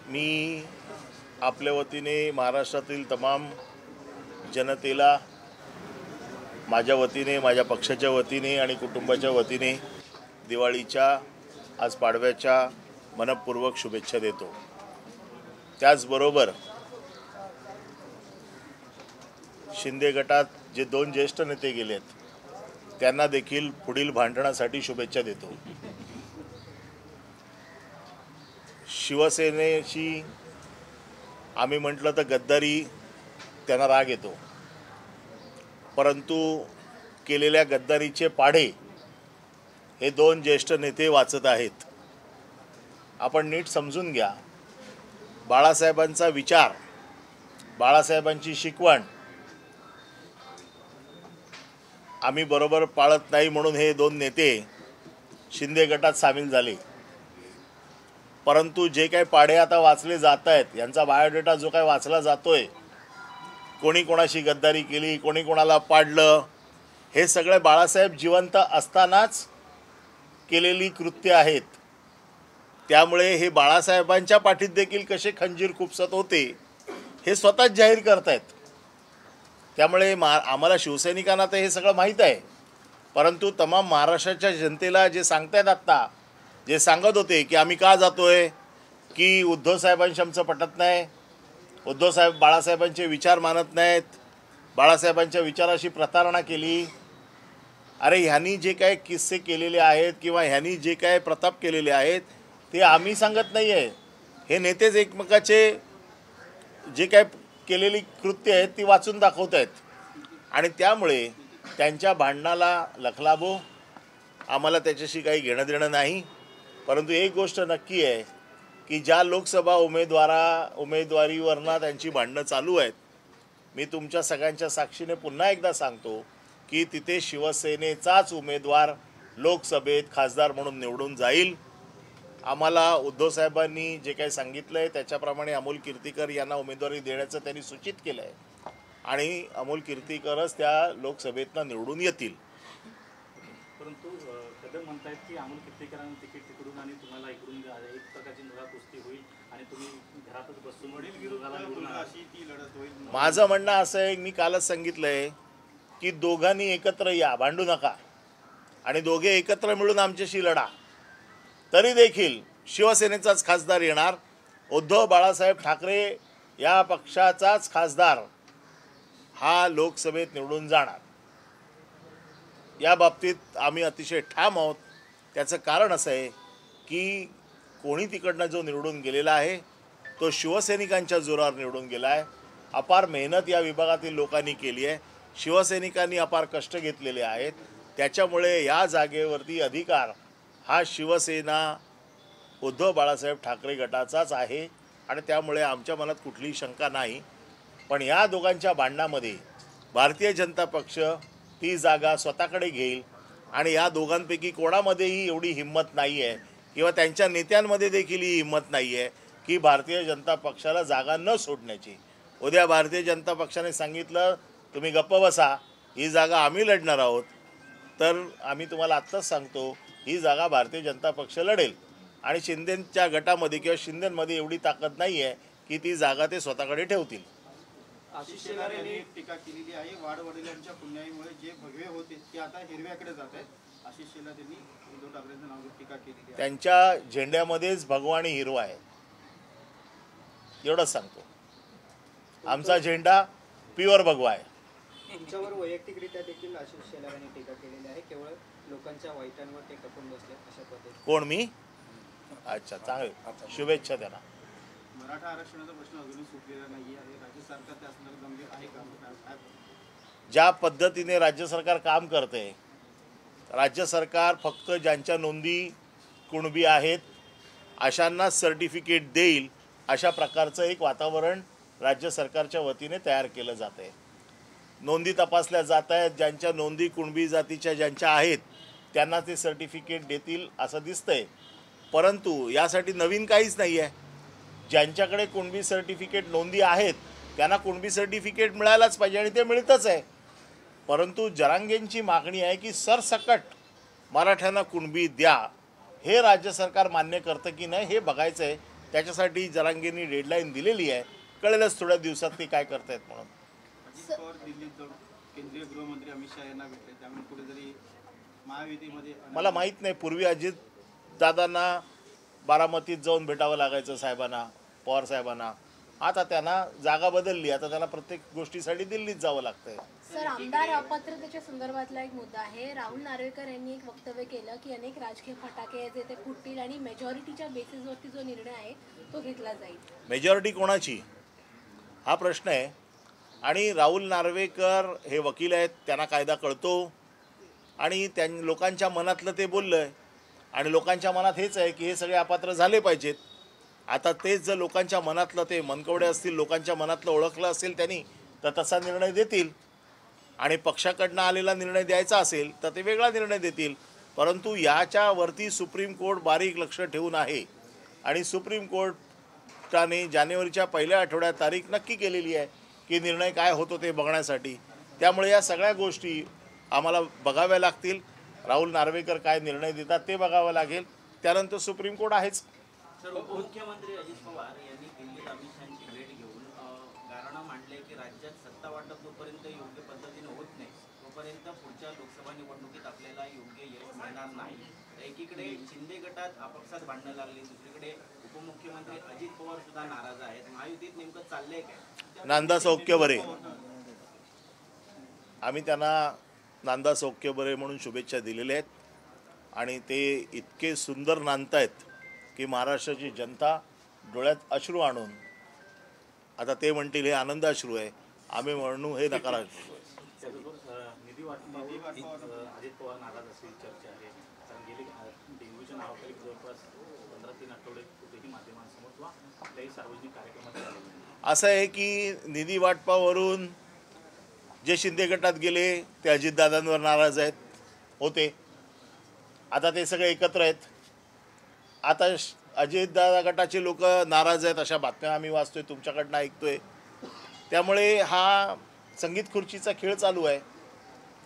मी आपल्या वतीने महाराष्ट्रातील तमाम जनतेला माझ्या वतीने, माझ्या पक्षाच्या वतीने आणि कुटुंबाच्या वतीने दिवाळीच्या, आज पाडव्याच्या मनपूर्वक शुभेच्छा देतो। त्याचबरोबर शिंदे गटात जे 2 ज्येष्ठ नेते गेलेत त्यांना देखील पुढील भांडणासाठी शुभेच्छा देतो। शिवसेनेशी आम्ही म्हटलं तर गद्दारी, त्यांना राग येतो, परंतु केलेल्या गद्दारीचे पाढे हे 2 ज्येष्ठ नेते वाचत आहेत। आपण नीट समजून घ्या, बाळासाहेबांचा विचार, बाळासाहेबांची शिकवण आम्ही बरोबर पाळत नाही म्हणून हे 2 नेते शिंदे गटात सामील झाले। परंतु जे काही पाढे आता वाचले जात आहेत, यांचा बायोडेटा जो काही वाचला जातोय, कोणी कोणाशी गद्दारी केली, कोणी कोणाला पाडलं, हे सगळे बाळासाहेब जिवंत असतानाच केलेली कृत्य आहेत। त्यामुळे हे बाळासाहेबांच्या पाठीत देखील कसे खंजीर खुपसत होते हे स्वतःच जाहीर करतायत। त्यामुळे आम्हाला शिवसैनिकांना तर हे सगळं माहीत आहे, परंतु तमाम महाराष्ट्राच्या जनतेला जे सांगतायत, आत्ता जे सांगत होते की आम्ही का जातोय, की उद्धव साहेबांशी आमचं पटत नाही, उद्धव साहेब बाळासाहेबांचे विचार मानत नाहीत, बाळासाहेबांच्या विचाराशी प्रतारणा केली। अरे ह्यांनी जे काही किस्से केलेले आहेत किंवा ह्यांनी जे काही प्रताप केलेले आहेत ते आम्ही सांगत नाही आहे, हे नेतेच एकमेकाचे जे काही केलेली कृत्य आहेत ती वाचून दाखवत आहेत। आणि त्यामुळे त्यांच्या भांडणाला लखलाभो, आम्हाला त्याच्याशी काही घेणं देणं नाही। परंतु एक गोष्ट नक्की आहे की ज्या लोकसभा उमेदवारीवरनं त्यांची भांडणं चालू आहेत, मी तुमच्या सगळ्यांच्या साक्षीने पुन्हा एकदा सांगतो की तिथे शिवसेनेचाच उमेदवार लोकसभेत खासदार म्हणून निवडून जाईल। आम्हाला उद्धव साहेबांनी जे काही सांगितलं आहे त्याच्याप्रमाणे अमोल कीर्तीकर यांना उमेदवारी देण्याचं त्यांनी सूचित केलं आहे आणि अमोल कीर्तीकरच त्या लोकसभेतनं निवडून येतील। परंतु कदम म्हणतायत की अमोल कीर्तीकरांना तिकीट तिकडून आणि तुम्हाला इकडून एक प्रकारची मुळा कुस्ती होईल आणि तुम्ही घरातच बसून अशी ती लढत होईल। माझं म्हणणं असं आहे, मी कालच सांगितलं आहे की दोघांनी एकत्र या, भांडू नका, आणि दोघे एकत्र मिळून आमच्याशी लढा। तरी देखील शिवसेनेचाच खासदार येणार, उद्धव बाळासाहेब ठाकरे या पक्षाचाच खासदार हा लोकसभेत निवडून जाणार। या बाबतीत आम्ही अतिशय ठाम आहोत। त्याचं कारण असं आहे की कोणी तिकडनं जो निवडून गेलेला आहे तो शिवसैनिकांच्या जोरावर निवडून गेला आहे। अपार मेहनत या विभागातील लोकांनी केली आहे, शिवसैनिकांनी अपार कष्ट घेतलेले आहेत। त्याच्यामुळे या जागेवरती अधिकार हा शिवसेना उद्धव बाळासाहेब ठाकरे गटाचाच आहे आणि त्यामुळे आमच्या मनात कुठलीही शंका नाही। पण या दोघांच्या भांडणामध्ये भारतीय जनता पक्ष ती जागा स्वतःकडे घेईल आणि या दोघांपैकी कोणामध्येही एवढी हिंमत नाही आहे किंवा त्यांच्या नेत्यांमध्ये देखील ही हिंमत नाही आहे की भारतीय जनता पक्षाला जागा न सोडण्याची। उद्या भारतीय जनता पक्षाने सांगितलं तुम्ही गप्प बसा, ही जागा आम्ही लढणार आहोत, तर आम्ही तुम्हाला आत्ताच सांगतो ही जागा भारतीय जनता पक्ष लढेल आणि शिंदेच्या गटामध्ये किंवा शिंदेमध्ये एवढी ताकद नाही आहे की ती जागा ते स्वतःकडे ठेवतील। आशिष शेलार यांनी टीका केलेली आहे, वाडवडिलांच्या पुण्याईमुळे जे भगवे होते ते आता हिरव्याकडे जात आहेत। आशिष शेलार यांनी उद्धव ठाकरेंचं नाव टीका केलेली आहे। त्यांच्या झेंड्यामध्येच भगवा आणि हिरवा आहे, एवढंच सांगतो। आमचा झेंडा प्युअर भगवा आहे। तुमच्यावर वैयक्तिकरित्या देखील आशिष शेलार यांनी टीका केलेली आहे, केवळ लोकांच्या वाईटांवर ते खपून बसले अशा पद्धतीने। कोण, मी? अच्छा, चांगले, शुभेच्छा त्यांना। मराठा आरक्षणाचा प्रश्न अजूनही सुटलेला नाही आहे, राज्य सरकार त्या संदर्भात गंभीर आहे का? ज्या पद्धतीने राज्य सरकार काम करते, राज्य सरकार फक्त ज्यांच्या नोंदी कुणबी आहेत अशांना सर्टिफिकेट देईल अशा प्रकारचं एक वातावरण राज्य सरकारच्या वतीने तयार केलं जात आहे। नोंदी तपासल्या जात आहेत, ज्यांच्या नोंदी कुणबी जातीच्या ज्यांच्या आहेत त्यांना ते सर्टिफिकेट देतील असं दिसतंय। परंतु यासाठी नवीन काहीच नाही आहे, ज्यांच्याकडे कुणबी सर्टिफिकेट नोंदी आहेत त्यांना कुणबी सर्टिफिकेट मिळायलाच पाहिजे आणि ते मिळतच आहे। परंतु जरांगेंची मागणी आहे की सरसकट मराठ्यांना कुणबी द्या, हे राज्य सरकार मान्य करतं की नाही हे बघायचं आहे। त्याच्यासाठी जरांगेंनी डेडलाईन दिलेली आहे. कळेलच थोड्या दिवसात ते काय करतायत म्हणून. अजित पवार दिल्लीत जाऊन केंद्रीय गृहमंत्री अमित शहा यांना भेटले, त्यामुळे कुठेतरी महायुतीमध्ये मला माहीत नाही, पूर्वी अजित दादांना बारामतीत जाऊन भेटावं लागायचं साहेबांना, पवार साहेबांना. आता त्यांना जागा बदलली, आता त्यांना प्रत्येक गोष्टीसाठी दिल्लीत जावं लागतंय. सर, आमदार अपात्रतेच्या संदर्भातला एक मुद्दा आहे. राहुल नार्वेकर यांनी एक वक्तव्य केलं की अनेक राजकीय फटाके जे ते फुटतील आणि मेजॉरिटीच्या बेसिसवरती जो निर्णय आहे तो घेतला जाईल. मेजॉरिटी कोणाची हा प्रश्न आहे. आणि राहुल नार्वेकर हे वकील आहेत, त्यांना कायदा कळतो आणि लोकांच्या मनातलं ते बोललं आहे आणि लोकांच्या मनात हेच आहे की हे सगळे अपात्र झाले पाहिजेत. आता तेच जर लोकांच्या मनातलं, ते मनकवडे असतील, लोकांच्या मनातलं ओळखलं असेल त्यांनी, तर तसा निर्णय देतील. आणि पक्षाकडनं आलेला निर्णय द्यायचा असेल तर ते वेगळा निर्णय देतील. परंतु याच्यावरती सुप्रीम कोर्ट बारीक लक्ष ठेवून आहे आणि सुप्रीम कोर्टाने जानेवारीच्या पहिल्या आठवड्यात तारीख नक्की केलेली आहे की निर्णय काय होतो ते बघण्यासाठी. त्यामुळे या सगळ्या गोष्टी आम्हाला बघाव्या लागतील. राहुल नार्वेकर काय निर्णय देतात ते बघावं लागेल. त्यानंतर सुप्रीम कोर्ट आहेच. उपमुख्यमंत्री अजित पवार यांनी दिल्लीत अमित शहाची भेट घेऊन गाऱ्हाणं मांडले की राज्यात सत्ता वाटप जोपर्यंत योग्य पद्धतीने होत नाही तोपर्यंत पुढच्या लोकसभा निवडणुकीत आपल्याला योग्य यश मिळणार नाही. एकीकडे शिंदे गटात आपापसात भांडणं लागली, दुसरीकडे उपमुख्यमंत्री अजित पवार सुद्धा नाराज आहेत. महायुतीत नेमकं चाललंय काय? नांदा सौख्य बरे, आम्ही त्यांना नांदा सौख्य बरे म्हणून शुभेच्छा दिलेल्या आहेत आणि ते इतके सुंदर नांदतायत की महाराष्ट्राची जनता डोळ्यात अश्रू आणून, आता ते म्हणतील हे आनंद अश्रू आहे, आम्ही म्हणू हे नकार अश्रू आहे. निधी वाटपावर अजित पवार नाराज असतील चर्चा आहे. कारण गेले डेंग्यूच्या नावाखाली जवळपास 15-3 आठवडे कुठेही माध्यमांसमोर किंवा आपल्याही सार्वजनिक कार्यक्रमात झाले. असं आहे की निधी वाटपावरून जे शिंदे गटात गेले ते अजितदादांवर नाराज आहेत होते. आता ते सगळे एकत्र आहेत. आता अजितदादा गटाचे लोक नाराज आहेत अशा बातम्या आम्ही वाचतोय, तुमच्याकडनं ऐकतोय. त्यामुळे हा संगीत खुर्चीचा खेळ चालू आहे.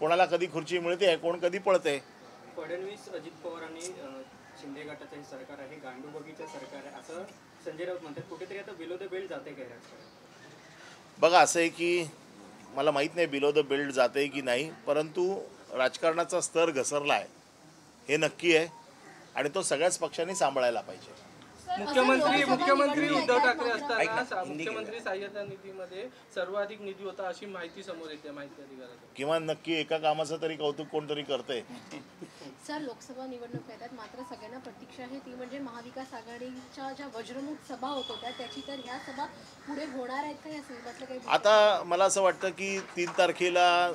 कोणाला कधी खुर्ची मिळते आहे, कोण कधी पळते. फडणवीस, अजित पवार आणि शिंदे गटाचं हे सरकार आहे, गांडूबगीचं सरकार आहे असं संजय राऊत म्हणतात. कुठेतरी आता बिलो द बेल्ट जाते काय राजकारण? बघा, असं आहे की मला माहीत नाही बिलो द बेल्ट जाते की नाही, परंतु राजकारणाचा स्तर घसरला आहे हे नक्की आहे आणि तो सगळ्याच पक्षांनी सांभाळायला पाहिजे. मुख्यमंत्री उद्धव ठाकरे असताना मुख्यमंत्री सहाय्यता निधीमध्ये सर्वाधिक निधी होता अशी माहिती समोर येते माहिती अधिकाऱ्याकडून. किंवा नक्की एका कामाचं तरी कौतुक कोणतरी करतंय. सर, लोकसभा निवडणूक येतात, मात्र सगळ्यांना प्रतीक्षा आहे ती म्हणजे महाविकास आघाडीच्या ज्या वज्रमुख सभा होत होत्या त्याची, तर ह्या सभा पुढे होणार आहेत का या संदर्भातलं काही? आता मला असं वाटतं की 3 तारखेला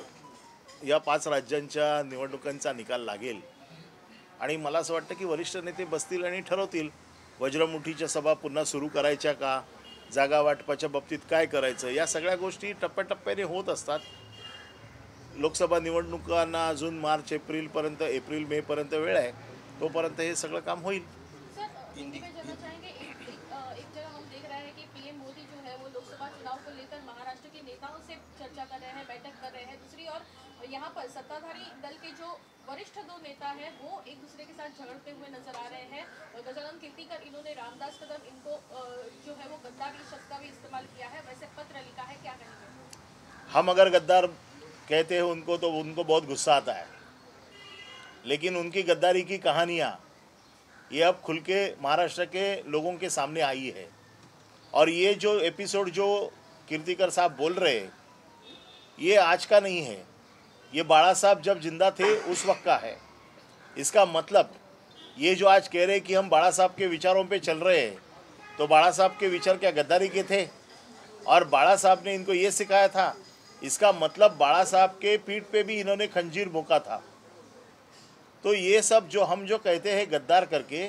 या 5 राज्यांच्या निवडणुकांचा निकाल लागेल आणि मला असं वाटतं की वरिष्ठ नेते बसतील आणि ठरवतील वज्रमुठीच्या सभा पुन्हा सुरू करायच्या का, जागा वाटपाच्या बाबतीत काय करायचं. या सगळ्या गोष्टी टप्प्याटप्प्याने होत असतात. लोकसभा निवडणुकांना अजून मार्च एप्रिलपर्यंत, एप्रिल मे पर्यंत वेळ आहे. तोपर्यंत हे सगळं काम होईल. एक जगह हम देख रहे हैं कि पीएम मोदी जो है वो लोकसभा चुनाव को लेकर महाराष्ट्र के नेताओं से चर्चा कर रहे हैं, बैठक कर रहे हैं. दूसरी ओर यहाँ पर सत्ताधारी दल के जो वरिष्ठ 2 नेता हैं वो एक दूसरे के साथ झगड़ते हुए नजर आ रहे हैं. गजानन कीर्तिकर, इन्होंने रामदास कदम, इनको जो है वो गद्दारी शब्द का भी इस्तेमाल किया है. वैसे पत्र लिखा है, क्या कहेंगे? हम अगर गद्दार कहते हैं उनको तो उनको बहुत गुस्सा आता है, लेकिन उनकी गद्दारी की कहानियाँ ये अब खुल के महाराष्ट्र के लोगों के सामने आई है. और ये जो एपिसोड जो कीर्तिकर साहब बोल रहे हैं ये आज का नहीं है, ये बाड़ा साहब जब जिंदा थे उस वक्त का है. इसका मतलब ये जो आज कह रहे हैं कि हम बाड़ा साहब के विचारों पे चल रहे हैं, तो बाड़ा साहब के विचार क्या गद्दारी के थे और बाड़ा साहब ने इनको ये सिखाया था? इसका मतलब बाड़ा साहब के पीठ पे भी इन्होंने खंजीर भोंका था. तो ये सब जो हम जो कहते हैं गद्दार करके,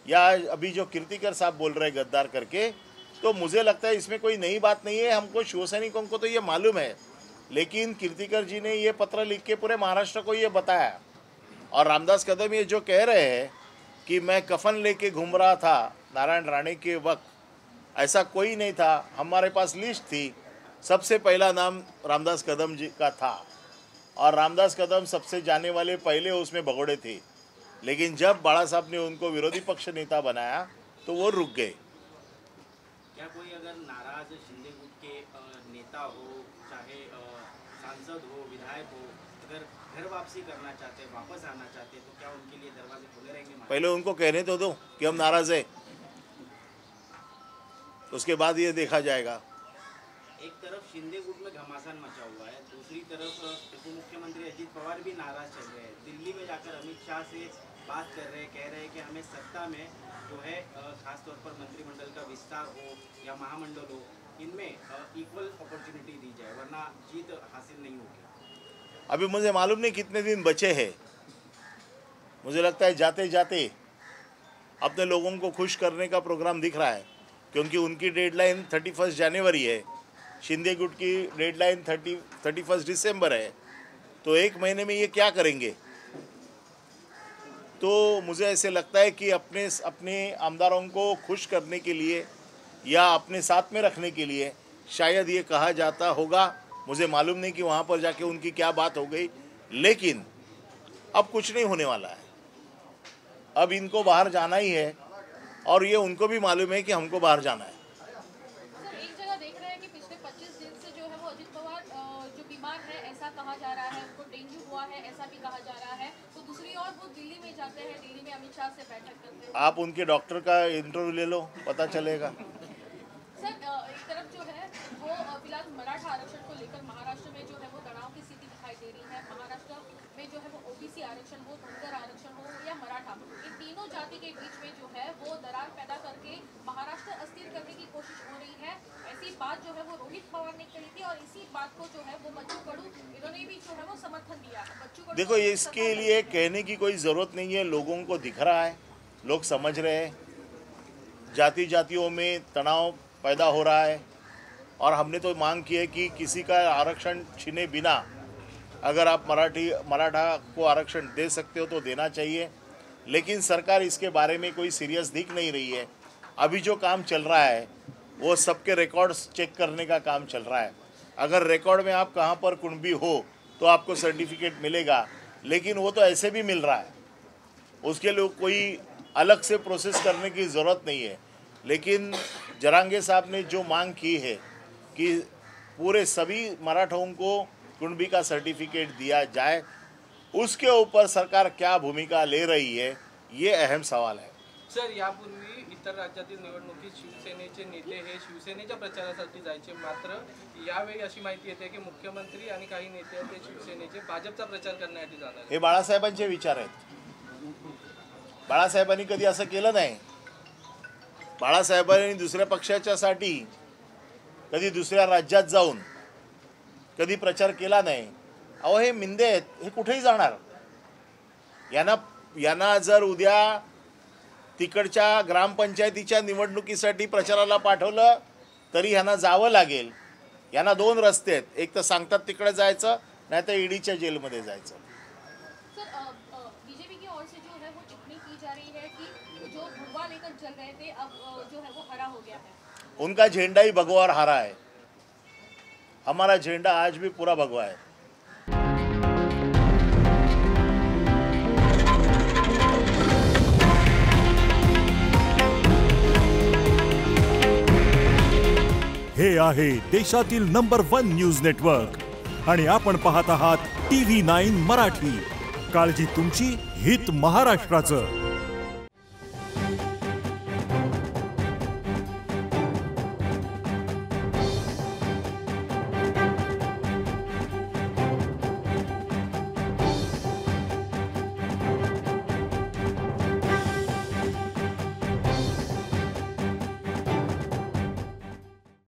या अभी जो कीर्तिकर साहब बोल रहे हैं गद्दार करके, तो मुझे लगता है इसमें कोई नई बात नहीं है. हमको शिवसैनिकों को तो ये मालूम है, लेकिन कीर्तिकर जी ने ये पत्र लिख के पूरे महाराष्ट्र को ये बताया. और रामदास कदम ये जो कह रहे हैं कि मैं कफन लेके घूम रहा था नारायण राणे के वक्त, ऐसा कोई नहीं था. हमारे पास लिस्ट थी, सबसे पहला नाम रामदास कदम जी का था और रामदास कदम सबसे जाने वाले पहले उसमें भगोड़े थे. लेकिन जब बाड़ा साहब ने उनको विरोधी पक्ष नेता बनाया तो वो रुक गए. कोई अगर नाराज शिंदे गुट के नेता हो, चाहे सांसद हो, विधायक हो, अगर घर वापसी करना चाहते, वापस आना चाहते, तो क्या उनके लिए दरवाजे खुले रहेंगे? पहले उनको कहने तो दो कि हम नाराज हैं, उसके बाद ये देखा जाएगा। एक तरफ शिंदे गुट में घमासान मचा हुआ है, दूसरी तरफ उप मुख्यमंत्री अजित पवार भी नाराज चल रहे हैं। दिल्ली में जाकर अमित शाह से बात कर रहे हैं, कह रहे हैं कि हमें सत्ता में जो है खासतौर पर मंत्रिमंडल का विस्तार हो या महामंडल हो, इनमें इक्वल अपॉर्चुनिटी दी जाए, वरना जीत हासिल नहीं होगी। अभी मुझे मालूम नहीं कितने दिन बचे हैं। मुझे लगता है जाते जाते अपने लोगों को खुश करने का प्रोग्राम दिख रहा है, क्योंकि उनकी डेडलाइन 31 जनवरी है, शिंदे गुट की डेडलाइन 31 दिसंबर है। तो एक महीने में ये क्या करेंगे? तो मुझे ऐसे लगता है कि अपने आमदारों को खुश करने के लिए या अपने साथ में रखने के लिए शायद ये कहा जाता होगा। मुझे मालूम नहीं कि वहाँ पर जाके उनकी क्या बात हो गई, लेकिन अब कुछ नहीं होने वाला है। अब इनको बाहर जाना ही है और ये उनको भी मालूम है कि हमको बाहर जाना है। सर, एक जगह देख रहे हैं कि पिछले 25 दिन से जो है वो अजित पवार जो बीमार है ऐसा कहा जा रहा है, उनको डेंगू हुआ है ऐसा भी कहा जा रहा है। तो दूसरी ओर वो दिल्ली में जाते हैं, दिल्ली में अमित शाह से बैठक करते हैं। आप उनके डॉक्टर का इंटरव्यू ले लो, पता चलेगा। सर, एक तरफ जो है वो फिलहाल मराठा आरक्षण को लेकर महाराष्ट्र में जो है वो तनाव की स्थिति दिखाई दे रही है। महाराष्ट्र में जो है वो ओबीसी आरक्षण हो, धनगर आरक्षण हो या मराठा, इन तीनों जाति के बीच में जो है वो दरार पैदा करके महाराष्ट्र अस्थिर करने की कोशिश हो रही है। ऐसी बात जो है वो रोहित पवार ने कही थी और इसी बात को जो है वो बच्चू कडू इन्होंने भी जो है वो समर्थन दिया। बच्चू कडू देखो, इसके लिए कहने की कोई ज़रूरत नहीं है, लोगों को दिख रहा है, लोग समझ रहे हैं, जातियों में तनाव पैदा हो रहा है। और हमने तो मांग की है कि किसी का आरक्षण छीने बिना अगर आप मराठा को आरक्षण दे सकते हो तो देना चाहिए, लेकिन सरकार इसके बारे में कोई सीरियस दिख नहीं रही है। अभी जो काम चल रहा है वो सबके रिकॉर्ड्स चेक करने का काम चल रहा है। अगर रिकॉर्ड में आप कहाँ पर कुणबी हो तो आपको सर्टिफिकेट मिलेगा, लेकिन वो तो ऐसे भी मिल रहा है, उसके लिए कोई अलग से प्रोसेस करने की ज़रूरत नहीं है। लेकिन जरांगे साहब ने जो मांग की है कि पूरे सभी मराठों को कुणबी का सर्टिफिकेट दिया जाए, उसके ऊपर सरकार क्या भूमिका ले रही है, ये अहम सवाल है। सर, यापूर्वी इतर राज्यातील निवडणुकीत शिवसेनेचे नेते हे शिवसेनेच्या प्रचारासाठी जायचे, मात्र यावेळी अशी माहिती येते की मुख्यमंत्री आणि काही नेते आहेत ते शिवसेनेचे भाजपचा प्रचार करण्यासाठी जाणार आहेत। हे बाळासाहेबांचे विचार आहेत। बाळासाहेबांनी कधी असं केलं नाही। बाळासाहेबांनी दुसऱ्या पक्षाच्यासाठी कधी दुसऱ्या राज्यात जाऊन कधी प्रचार केला नाही। अहो, हे मिंदे आहेत, हे कुठेही जाणार। यांना जर उद्या तिकडच्या ग्रामपंचायतीच्या निवडणुकीसाठी प्रचाराला पाठवलं तरी यांना जावं लागेल। यांना दोन रस्ते आहेत, एक तर सांगतात तिकडे जायचं, नाही तर ईडीच्या जेलमध्ये जायचं। सर, बीजेपी की ओर से जो है वो टिप्पणी की जा रही है कि जो भगवा लेकर चल रहे थे अब जो है वो हरा हो गया है। उनका झंडा ही भगवा और हरा है, हमारा झंडा आज भी पूरा भगवा है। हे आहे देशातील नंबर 1 न्यूज नेटवर्क आणि आपण पाहत आहात TV9 मराठी। काळजी तुमची, हित महाराष्ट्राचं।